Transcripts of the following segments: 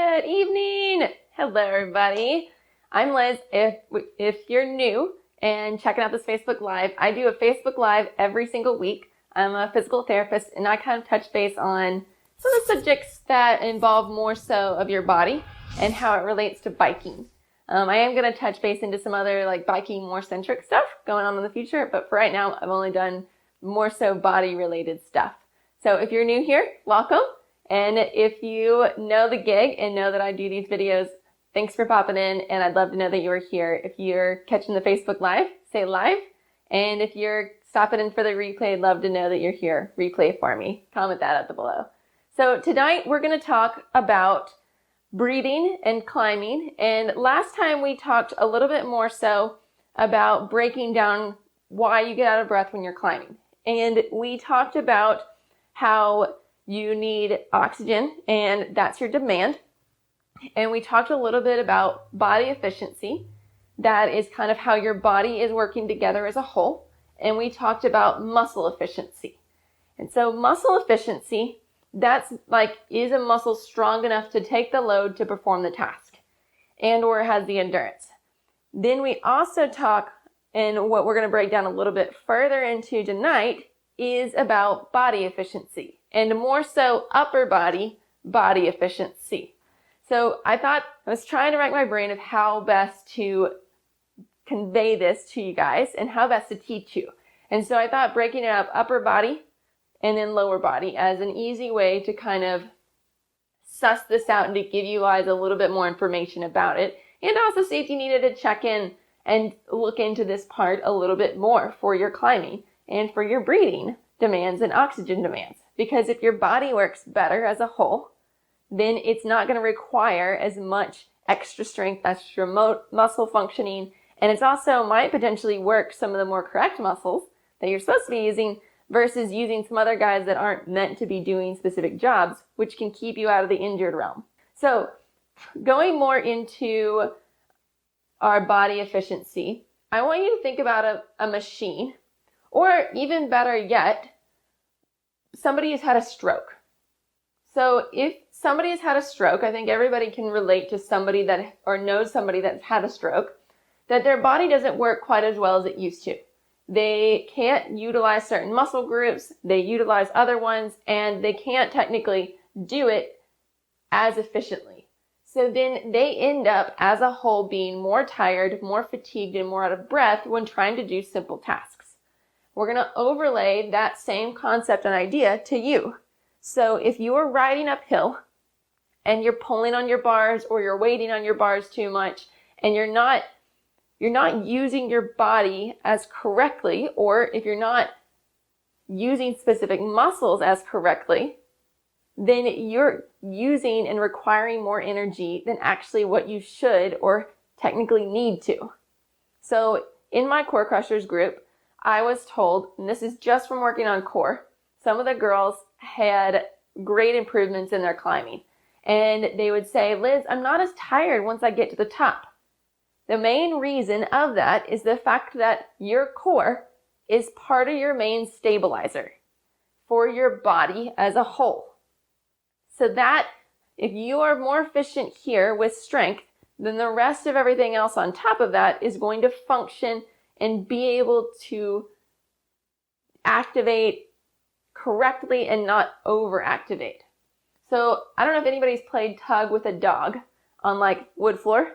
Good evening. Hello, everybody. I'm Liz. If you're new and checking out this Facebook Live, I do a Facebook Live every single week. I'm a physical therapist, and I kind of touch base on some of the subjects that involve more so of your body and how it relates to biking. I am going to touch base into some other like biking more centric stuff going on in the future, but for right now, I've only done more so body related stuff. So if you're new here, welcome. And if you know the gig and know that I do these videos, thanks for popping in, and I'd love to know that you are here. If you're catching the Facebook Live, say live. And if you're stopping in for the replay, I'd love to know that you're here. Replay for me. Comment that up below. So tonight we're going to talk about breathing and climbing. And last time we talked a little bit more so about breaking down why you get out of breath when you're climbing. And we talked about how you need oxygen, and that's your demand. And we talked a little bit about body efficiency. That is kind of how your body is working together as a whole. And we talked about muscle efficiency. And so muscle efficiency, that's like, is a muscle strong enough to take the load to perform the task and or has the endurance? Then we also talk, and what we're going to break down a little bit further into tonight is about body efficiency. And more so upper body efficiency. So I was trying to rack my brain of how best to convey this to you guys and how best to teach you. And so I thought breaking it up upper body and then lower body as an easy way to kind of suss this out and to give you guys a little bit more information about it. And also see if you needed to check in and look into this part a little bit more for your climbing and for your breathing demands and oxygen demands. Because if your body works better as a whole, then it's not going to require as much extra strength, extra muscle functioning, and it's also might potentially work some of the more correct muscles that you're supposed to be using versus using some other guys that aren't meant to be doing specific jobs, which can keep you out of the injured realm. So going more into our body efficiency, I want you to think about a machine, or even better yet, somebody has had a stroke. So if somebody has had a stroke, I think everybody can relate to somebody that, or knows somebody that's had a stroke, that their body doesn't work quite as well as it used to. They can't utilize certain muscle groups, they utilize other ones, and they can't technically do it as efficiently. So then they end up as a whole being more tired, more fatigued, and more out of breath when trying to do simple tasks. We're going to overlay that same concept and idea to you. So if you are riding uphill and you're pulling on your bars or you're weighting on your bars too much and you're not using your body as correctly, or if you're not using specific muscles as correctly, then you're using and requiring more energy than actually what you should or technically need to. So in my Core Crushers group, I was told, and this is just from working on core, some of the girls had great improvements in their climbing. And they would say, Liz, I'm not as tired once I get to the top. The main reason of that is the fact that your core is part of your main stabilizer for your body as a whole. So that if you are more efficient here with strength, then the rest of everything else on top of that is going to function and be able to activate correctly and not overactivate. So I don't know if anybody's played tug with a dog on like wood floor,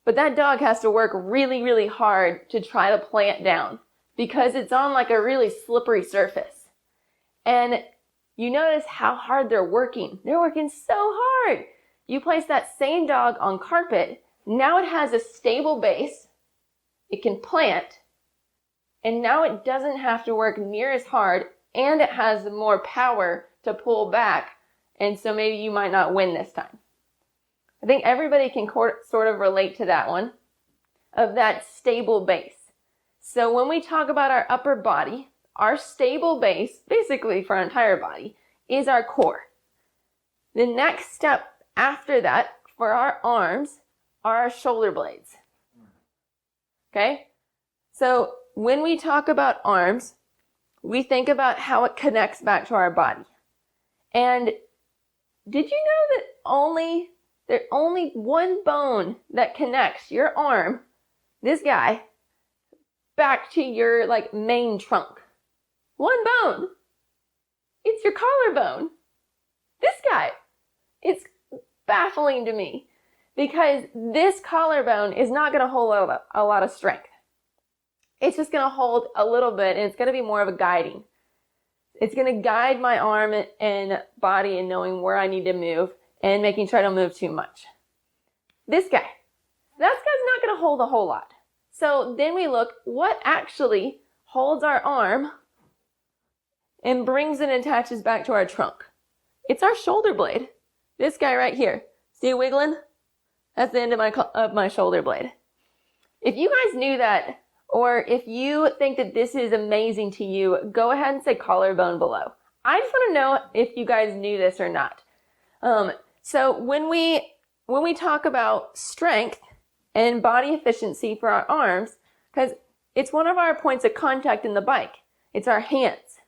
but that dog has to work really, really hard to try to plant down because it's on like a really slippery surface. And you notice how hard they're working. They're working so hard. You place that same dog on carpet, now it has a stable base. It can plant, and now it doesn't have to work near as hard, and it has more power to pull back, and so maybe you might not win this time. I think everybody can sort of relate to that one, of that stable base. So when we talk about our upper body, our stable base, basically for our entire body, is our core. The next step after that for our arms are our shoulder blades. Okay? So when we talk about arms, we think about how it connects back to our body. And did you know that only There's only one bone that connects your arm, this guy, back to your like main trunk. One bone. It's your collarbone. This guy. It's baffling to me because this collarbone is not going to hold a lot of strength. It's just going to hold a little bit, and it's going to be more of a guiding. It's going to guide my arm and body in knowing where I need to move and making sure I don't move too much. This guy, that guy's not going to hold a whole lot. So then we look, what actually holds our arm and brings it and attaches back to our trunk? It's our shoulder blade. This guy right here. See it wiggling? That's the end of my shoulder blade. If you guys knew that, or if you think that this is amazing to you, go ahead and say collarbone below. I just want to know if you guys knew this or not. So when we talk about strength and body efficiency for our arms, because it's one of our points of contact in the bike. It's our hands.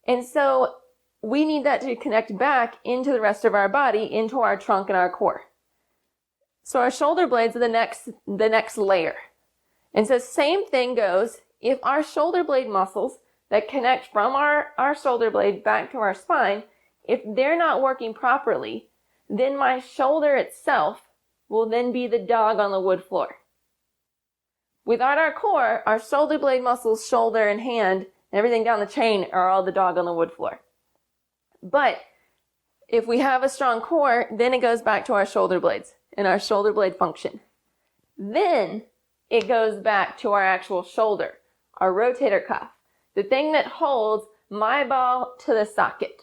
And so we need that to connect back into the rest of our body, into our trunk and our core. So our shoulder blades are the next layer. And so same thing goes if our shoulder blade muscles that connect from our shoulder blade back to our spine, if they're not working properly, then my shoulder itself will then be the dog on the wood floor. Without our core, our shoulder blade muscles, shoulder and hand, and everything down the chain are all the dog on the wood floor. But if we have a strong core, then it goes back to our shoulder blades and our shoulder blade function. Then it goes back to our actual shoulder, our rotator cuff, the thing that holds my ball to the socket.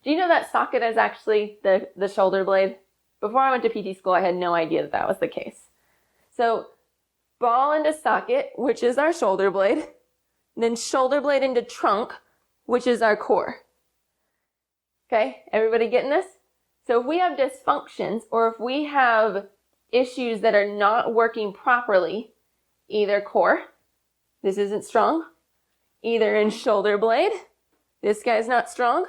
Do you know that socket is actually the shoulder blade? Before I went to PT school, I had no idea that was the case. So ball into socket, which is our shoulder blade, then shoulder blade into trunk, which is our core. Okay, everybody getting this? So if we have dysfunctions or if we have issues that are not working properly, either core, this isn't strong, either in shoulder blade, this guy's not strong,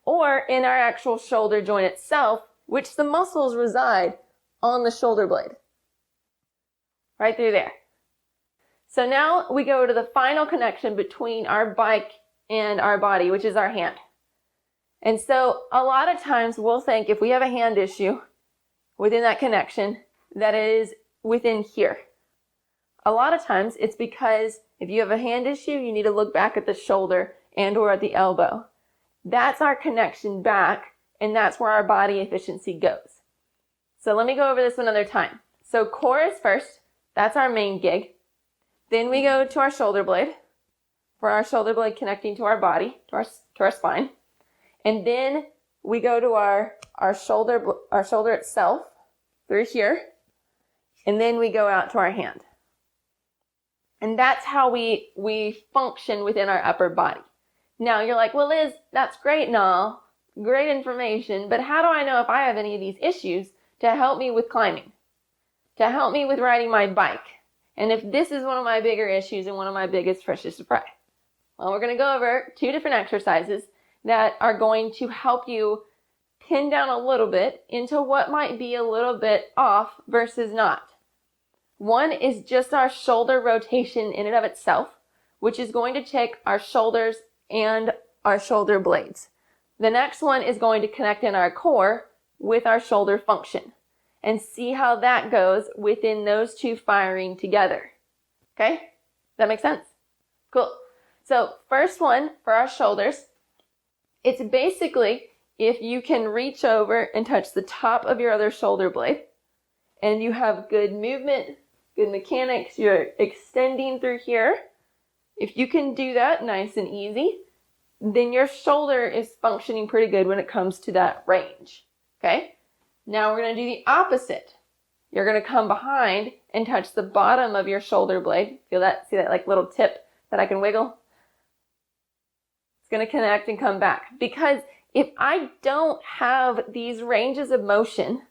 or in our actual shoulder joint itself, which the muscles reside on the shoulder blade. Right through there. So now we go to the final connection between our bike and our body, which is our hand. And so a lot of times we'll think if we have a hand issue within that connection, that it is within here. A lot of times it's because if you have a hand issue, you need to look back at the shoulder and or at the elbow. That's our connection back, and that's where our body efficiency goes. So let me go over this another time. So core is first. That's our main gig. Then we go to our shoulder blade, for our shoulder blade connecting to our body, to our spine. And then we go to our shoulder itself through here. And then we go out to our hand. And that's how we function within our upper body. Now you're like, well, Liz, that's great and all, great information, but how do I know if I have any of these issues to help me with climbing, to help me with riding my bike? And if this is one of my bigger issues and one of my biggest fishes to fry? Well, we're going to go over 2 different exercises that are going to help you pin down a little bit into what might be a little bit off versus not. One is just our shoulder rotation in and of itself, which is going to take our shoulders and our shoulder blades. The next one is going to connect in our core with our shoulder function and see how that goes within those 2 firing together. Okay? That makes sense? Cool. So first one for our shoulders, it's basically if you can reach over and touch the top of your other shoulder blade and you have good movement, good mechanics, you're extending through here. If you can do that nice and easy, then your shoulder is functioning pretty good when it comes to that range. Okay? Now we're going to do the opposite. You're going to come behind and touch the bottom of your shoulder blade. Feel that? See that like little tip that I can wiggle? It's going to connect and come back. Because if I don't have these ranges of motion,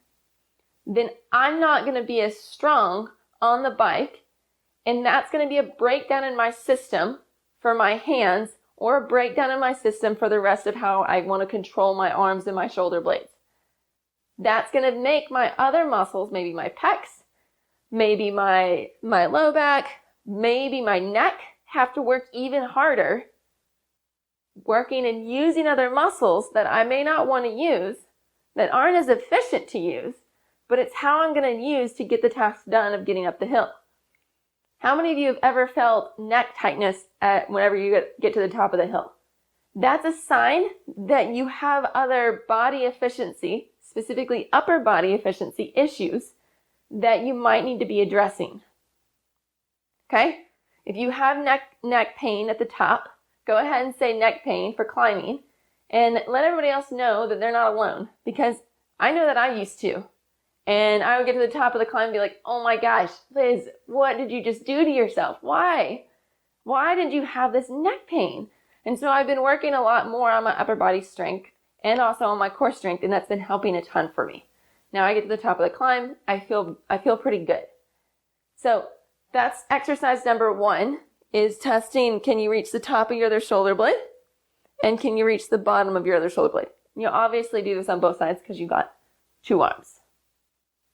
then I'm not going to be as strong on the bike, and that's going to be a breakdown in my system for my hands or a breakdown in my system for the rest of how I want to control my arms and my shoulder blades. that's going to make my other muscles, maybe my pecs, maybe my low back, maybe my neck, have to work even harder, working and using other muscles that I may not want to use, that aren't as efficient to use, but it's how I'm going to use to get the task done of getting up the hill. How many of you have ever felt neck tightness whenever you get to the top of the hill? That's a sign that you have other body efficiency, specifically upper body efficiency issues that you might need to be addressing. Okay? If you have neck pain at the top, go ahead and say neck pain for climbing and let everybody else know that they're not alone, because I know that I used to. And I would get to the top of the climb and be like, oh my gosh, Liz, what did you just do to yourself? Why? Why did you have this neck pain? And so I've been working a lot more on my upper body strength and also on my core strength, and that's been helping a ton for me. Now I get to the top of the climb, I feel pretty good. So that's exercise number 1, is testing, can you reach the top of your other shoulder blade? And can you reach the bottom of your other shoulder blade? You'll obviously do this on both sides because you've got 2 arms.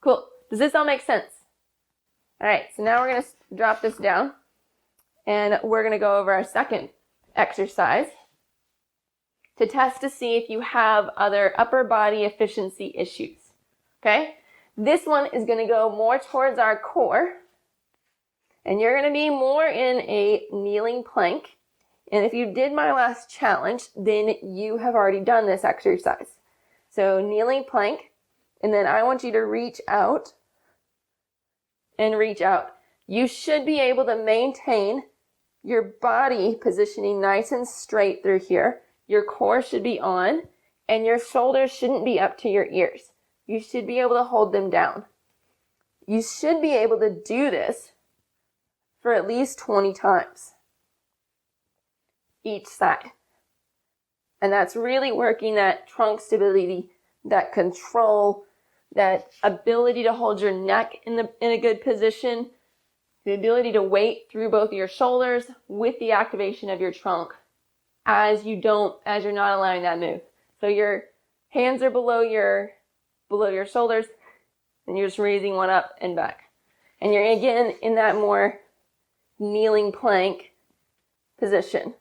Cool. Does this all make sense? All right, so now we're going to drop this down and we're going to go over our second exercise to test to see if you have other upper body efficiency issues. Okay? This one is going to go more towards our core, and you're going to be more in a kneeling plank. And if you did my last challenge, then you have already done this exercise. So kneeling plank. And then I want you to reach out and reach out. You should be able to maintain your body positioning nice and straight through here. Your core should be on, and your shoulders shouldn't be up to your ears. You should be able to hold them down. You should be able to do this for at least 20 times each side. And that's really working that trunk stability, that control, that ability to hold your neck in a good position, the ability to weight through both your shoulders with the activation of your trunk as you're not allowing that move. So your hands are below your shoulders, and you're just raising one up and back. And you're again in that more kneeling plank position.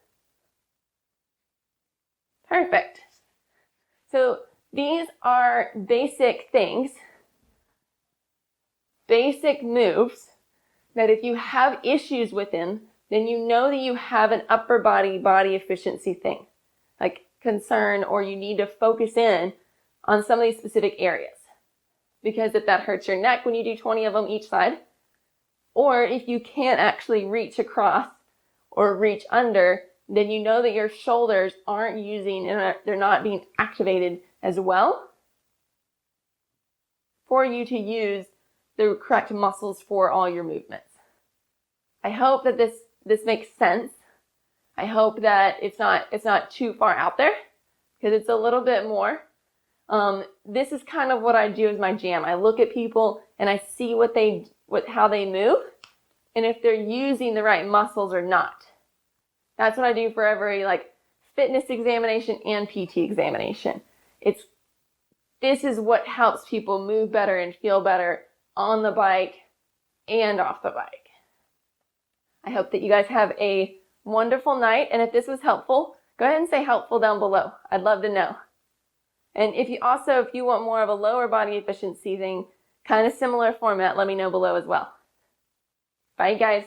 Perfect. So these are basic things, basic moves that if you have issues with them, then you know that you have an upper body efficiency thing, like concern, or you need to focus in on some of these specific areas. Because if that hurts your neck when you do 20 of them each side, or if you can't actually reach across or reach under, then you know that your shoulders aren't using, and they're not being activated as well for you to use the correct muscles for all your movements. I hope that this makes sense. I hope that it's not too far out there, because it's a little bit more. This is kind of what I do as my jam. I look at people and I see how they move, and if they're using the right muscles or not. That's what I do for every fitness examination and PT examination. This is what helps people move better and feel better on the bike and off the bike. I hope that you guys have a wonderful night. And if this was helpful, go ahead and say helpful down below. I'd love to know. And if you want more of a lower body efficiency thing, kind of similar format, let me know below as well. Bye, guys.